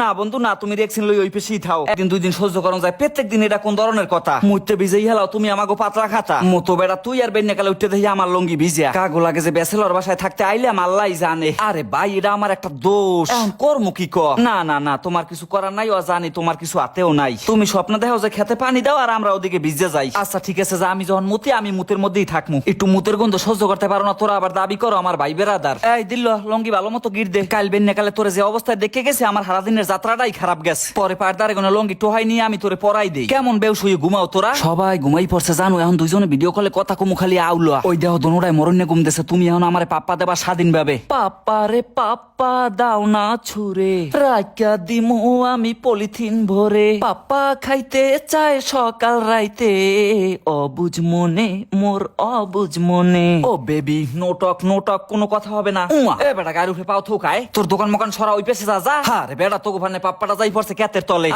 না বন্ধু না, তুমি রিয়েকশন লই ওই পেশি থাও, একদিন দুই দিন সহ্য করন যায়, প্রত্যেক দিন এটা কোন ধরনের কথা? মুইতে ভিজেই হেলাও তুমি আমাগো পাতলা খাতা মতো বেড়া, তুই আর বেন্যাকালে উঠতে দেখি আমার লঙ্গি ভিজা কাগো লাগে যে ব্যাচেলর বাসায় থাকতে আইলাম আল্লাহই জানে। আরে ভাই এটা আমার একটা দোষ, এখন কর্ম কি কর? না না না, তোমার কিছু করার নাই, ও জানি তোমার কিছু হাতেও নাই। তুমি স্বপ্ন দেখো যে খেতে পানি দাও আর আমরা ওদিকে ভিজে যাই। আচ্ছা ঠিক আছে, যা আমি যখন মুতি আমি মুতের মধ্যেই থাকমু, একটু মুতের গন্ধ সহ্য করতে পারো না তোরা, আবার দাবি করো আমার ভাই বেরাদার। এই দিল লঙ্গি ভালো মতো গির দে, কাল বেন্যাকালে তোরে যে অবস্থায় দেখে গেছে আমার সারাদিনের যাত্রাটাই খারাপ গেছে। পরে পারদারে কোনো লঙ্গি টোহাই নিয়ে আমি তোরে পরাই দেই। কেমন বেউ শুয়ে ঘুমাও তোরা? সবাই ঘুমাই পড়ছে জানো, এখন দুইজনে ভিডিও কলে কথা কমু খালি আউলা। ওই দেহ দোনোটাই মরণ্যে ঘুমতেছে, তুমি এখন আমারে পাপ্পা দেবা স্বাধীন ভাবে। পাপ্পা রে পাপ্পা দাও না ছুরে, রাখা দিমু আমি পলিথিন ভরে। পাপ্পা খাইতে চায় সকাল রাইতে, অবুঝ মনে মোর অবুঝ মনে। ও বেবি নোটক নোটক কোনো কথা হবে না। এ বেটা গাড়ি উঠে পাও থোকায়, তোর দোকান মোকান সরা ওই পেছে যা। হ্যাঁ রে বেটা তোকে ওখানে পাপ্পাটা যাই পড়ছে ক্যাতের তলে।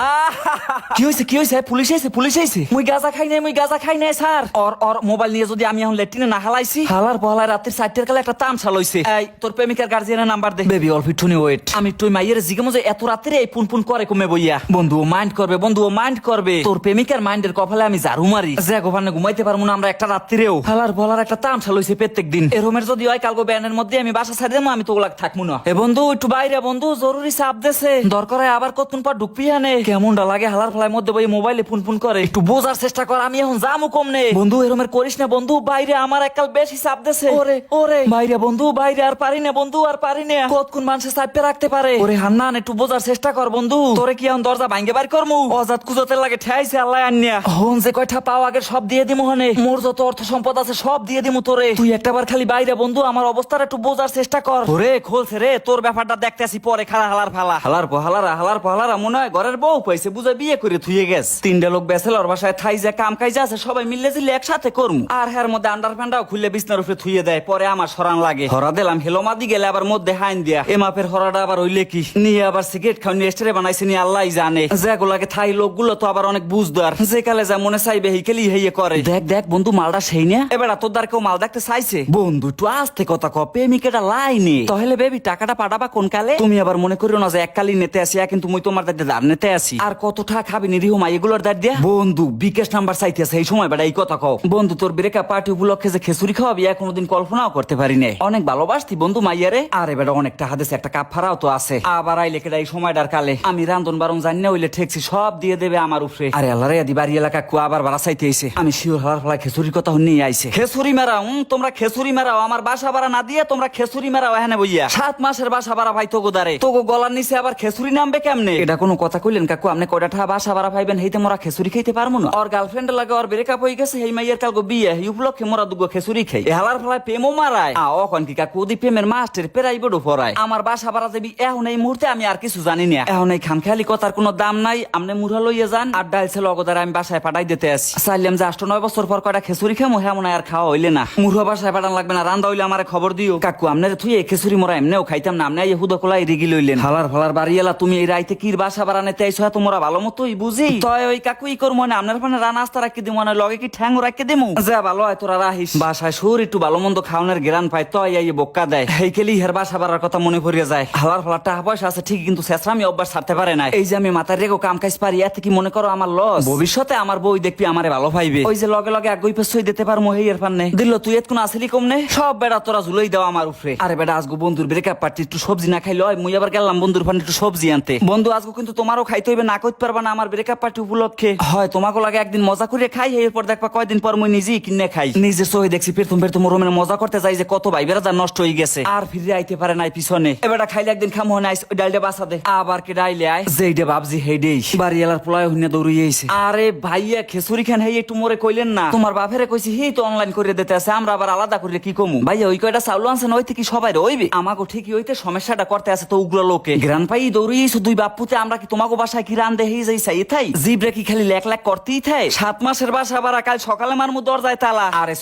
কি হয়েছে কি হয়েছে? পুলিশ আইছে পুলিশ আইছে। মুই গাঁজা খাই নাই মুই গাঁজা খাই নাই স্যার। ওর মোবাইল নিয়ে যদি আমি এখন লেট্রিনে না হালাইছি, হালার বহালায় রাতের 4টার কালে একটা তামসা লইছে। এই তোর প্রেমিকার গার্জিয়ানের নাম্বার দে। বেবি অল্প একটুনি ওয়েট, আমি তুই মাইয়ের জিজ্ঞাসা যে এত রাতে এই পুন পুন করে কমে বইয়া। বন্ধু মাইন্ড করবে, বন্ধু মাইন্ড করবে। তোর প্রেমিকার মাইন্ডের কপালে আমি ঝাড়ু মারি, যে গোভানে ঘুমাইতে পারবো না আমরা একটা রাত্রিরেও। হালার বলার একটা তামসা লইছে প্রত্যেক দিন। এরমের যদি হয় কালকে ব্যানের মধ্যে আমি বাসা ছাড়ি দেবো, আমি তো ওগুলা থাকবো না। এ বন্ধু একটু বাইরে বন্ধু, জরুরি চাপ দেছে, দরকার হয় আবার কতক্ষণ পর ঢুকবি হানে। কেমনটা লাগে হালার ফেলার মধ্যে বই মোবাইলে ফোন ফোন করে, একটু বোঝার চেষ্টা কর আমি এখন যামু কমনে। বন্ধু এরমের করিস না বন্ধু, বাইরে আমার এককাল বেশি চাপ দেছে। ওরে ওরে বাইরে বন্ধু বাইরে, আর পারি না বন্ধু আর পারি না, কতক্ষণ মানুষের চাপে রাখতে পারে। ওরে হান্নান একটু বোঝার চেষ্টা কর বন্ধু, তোরে কি এখন দরজা ভাঙ্গে বাইর করমু? অজাত কুজতে লাগে ঠেয়াইছে আল্লাহ আন্যা। হন যে কয়টা পাও আগের সব দিয়ে দিমু হনে, মোর যত অর্থ সম্পদ আছে সব দিয়ে দিমু তোরে। তুই একটাবার খালি বাইরে বন্ধু আমার অবস্থাটা একটু বোঝার চেষ্টা কর। ওরে খোলছে রে, তোর ব্যাপারটা দেখতে আসি পরে। খালা হালার ফালা হালার পহালারা হালার পহালারা মনে হয় ঘরের বউ পাইছে, বুঝে বিয়ে করে থুয়ে গেছে। 3টা লোক ব্যাচেলর বাসায় থাই যে কাম কাজ আছে সবাই মিলে জিলে একসাথে করমু, আর হের মধ্যে আন্ডার প্যান্টাও খুলে বিছনার উপরে থুয়ে দেয়। পরে আমার সরান লাগে, হরা দিলাম হেলোমাদি গেলে আবার মধ্যে হাইন দিয়া এ মাপের হরাটা আবার হইলে কি নিয়ে আবার সিগারেট খাওয়া নিয়ে এস্টারে বানাইছে নি আল্লাহই জানে। যেগুলাকে থাই লোকগুলো তো আবার অনেক বুঝদার, যে কালে যা মনে চাইবে হেকেলি হেয়ে করে। দেখ দেখ বন্ধু মালটা সেই না, এবার তোর দ্বার কেউ মাল দেখতে চাইছে? বন্ধু একটু আস্তে কথা ক, প্রেমিকেটা লাইনে তাহলে বেবি টাকাটা পাঠাবা কোন কালে? তুমি আবার মনে করিও না যে এককালি নেতে আসি, কিন্তু মুই তোমার দাঁড়িয়ে দাঁড় নেতে আসি। আর কত টাকা খাবি নিরীহ মা এগুলোর দাঁড় দিয়া? বন্ধু বিকাশ নাম্বার চাইতেছে এই সময় বেটা এই কথা কও। বন্ধু তোর ব্রেকআপ পার্টি উপলক্ষে যে খেসুরি খাওয়াবি কোনোদিন কল্পনাও করতে পারি নাই। অনেক ভালোবাসতি বন্ধু মাইয়ারে। আরে বেটা অনেক টাকা দিছে, একটা কাপ ফারাও তো আছে। আবার আইলে কেডা এই সময়টার কালে? আমি রান্ধন বারণ জানি না, হইলে ঠেকছি সব দিয়ে দেবে আমার উপরে। আরে আল্লাহ রে, বাড়ি এলাকা কুয়া আবার ভাড়া চাইতে আইছে। আমি শিওর হালার ফলা খেসুরির কথা নিয়ে আইছে। খেসুরি মেরাও তোমরা খেসুরি মেরাও, আমার বাসা ভাড়া না দিয়ে তোমরা খেসুরি মেরাও এখানে বইয়া। 7 মাসের বাসা ভাড়া ভাই তোগো দারে, তোগো গলার নিচে আবার খেসুরি নামবে কেমনে? এটা কোনো কথা কইলেন কাকু? আপনি কয়টা টাকা বাসা ভাড়া পাইবেন হেইতে মোরা খেসুরি খাইতে পারবো না? ওর গার্লফ্রেন্ড লাগে ওর ব্রেকআপ হয়ে গেছে, হেই মাইয়ের কালগো বিয়ে, এই উপলক্ষে মোরা দুগো খেসুরি খাই। এ হালার ফলায় প্রেমও মারায়। অখন কি কাকু দি প্রেমের মাস্টার পেরাই বড় পড়ায়। আমার বাসা ভাড়া দেবি এখন এই মুহূর্তে আমি আর কিছু জানি না। এখন এই খামখেয়ালি কথার কোনো দাম নাই। আমনে মুড়া লইয়া যান আর ডাল ছিল অগদারে আমি বাসায় পাঠাই দিতে আসি। চাইলাম যে 8-9 বছর পর কয়টা খেসুরি খামো, হ্যাঁ মনে আর খাওয়া হইলে না। মুড়া বাসায় পাঠান লাগবে না, রান্দা হইলে আমার খবর দিও। কাকু আমনের থুই এই খেসুরি মোরা এমনেও খাইতাম না, আমনে এই হুদো কোলাই রিগি লইলেন। হালার ফালার বাড়ি এলা তুমি এই রাইতে কির বাসা ভাড়া নেতে আইছো? তোমরা ভালো মতোই বুঝি তয় ওই কাকু ই করবো না, আপনার পানে রান আস্তা রাখি দিব না, লগে কি ঠ্যাং রাখি দিমু? যা ভালো হয় তোরা রাহিস, বাসায় সুর একটু ভালো মন্দ খাওয়ানোর গেরান পাই তয় এই বক্কা দেয়। হেইকেলি হের বাসা ভাড়ার কথা মনে পড়িয়া যায়। হালার ফালার টাকা পয়সা আছে ঠিক, কিন্তু শেষরামি অভ্যাস ছাড়তে পারে না। এই যে আমি মাথার রেগো কাম কাজ পারি, এতে কি মনে করো আমার লস? ভবিষ্যতে আমার বই দেখবি আমারে ভালো পাইবে। ওই যে লগে লগে আগুই পেছই দিতে পারমু হেই এর পান্নে দিল। তুই এত কোন আসলি কমনে? সব বেড়া তোরা ঝুলাই দাও আমার উপরে। আরে বেড়া আজগো বন্ধুর ব্রেকআপ পার্টি, একটু সবজি না খাইলে হয়? মুই আবার গেলাম বন্ধুর পান্নে একটু সবজি আনতে। বন্ধু আজগো কিন্তু তোমারও খাইতে হইবে, না কইতে পারবা না আমার ব্রেকআপ পার্টি উপলক্ষে। হয় তোমাকে লাগে একদিন মজা করে খাই, এরপর দেখবা কয়দিন পর মুই নিজেই কিনে খাই। নিজে সহি দেখছি পেরতুম পেরতুম রুমের মজা করতে যাই যে কত ভাই বেড়া নষ্ট হয়ে গেছে, আর ফিরে আইতে পারে নাই পিছনে। এবারটা খাইলে একদিন খামো না, ওই ডালটা বাসা দে আবার কে ডাইলে আয় যেইডে ভাবজি হেইডেই বাড়ি এলার পোলায় হইনা দৌড়িয়ে আইছে। আরে ভাইয়া খেসুরি খান হেই একটু মোরে কইলেন না? তোমার বাপেরে কইছি হি তো অনলাইন করে দিতে আছে, আমরা আবার আলাদা করে কি কমু? ভাইয়া ওই কয়টা চাউল আনছেন ওই থেকে সবাই রইবে, আমাকে ঠিকই হইতে সমস্যাটা করতে আছে তো উগ্র লোকে। গ্রান পাই দৌড়িয়েছো দুই বাপুতে, আমরা কি তোমাকে বাসায় কি রান দেহি যাই চাই থাই? জিব্রে কি খালি লেখ লেখ করতেই থাই? 7 মাসের বাসা ভাড়া কাল সকালে মারমু দরজায় তালা। আরে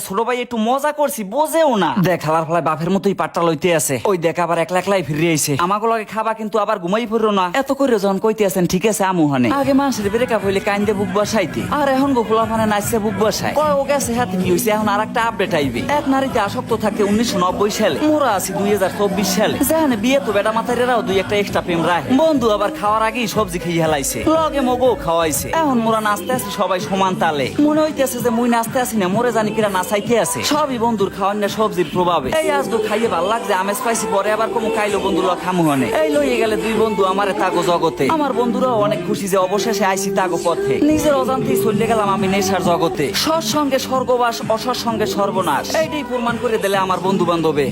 ছোট ভাই একটু মজা করছি বোঝেও না। দেখ হালার ফলায় বাপের মতোই পাট্টা লইতে আছে। ওই দেখ আবার একলা একলাই ফিরে আইছে। আমাকে লগে খাবা কিন্তু আবার ঘুমাই পড়ো না। এত করে যখন কইতে আছেন ঠিক আছে আমু হনে। আগে মানুষের ব্রেকআপ হইলে কাইন্দে বুক বসাইতে, আর এখন গো ফুলাফানে নাচছে বুক বসায়। কয় ও গেছে হাতে কি হইছে? এখন আরেকটা আপডেট আইবে। এক নারীতে আসক্ত থাকে 1990 সালে, মোরা আছি 2024 সালে। জানে বিয়ে তো বেটা মাথারেরাও দুই একটা এক্সট্রা প্রেম রায় বন্ধু আবার খাওয়ার আগেই সবজি খেয়ে হেলাইছে লগে মগো খাওয়াইছে এখন মোরা নাচতে আছি সবাই সমান তালে মনে হইতেছে যে মুই নাচতে আসি না মোরে জানি কিরা নাচাইতে আছে সবই বন্ধুর খাওয়ান না সবজির প্রভাবে এই আজকে খাইয়ে ভাল লাগছে আমেজ পাইছি পরে আবার কমু খাইলো বন্ধু ল খামু হনে এই লইয়ে গেলে দুই বন্ধু আমারে তাগো জগতে আমার বন্ধুরাও অনেক খুশি যে অবশেষে আইছি তাগো পথে নিজের অজান্তেই চলে গেলাম আমি নেশার জগতে সৎসঙ্গে স্বর্গবাস অসৎসঙ্গে সর্বনাশ এইটাই প্রমাণ করে দিলে আমার বন্ধু বান্ধবে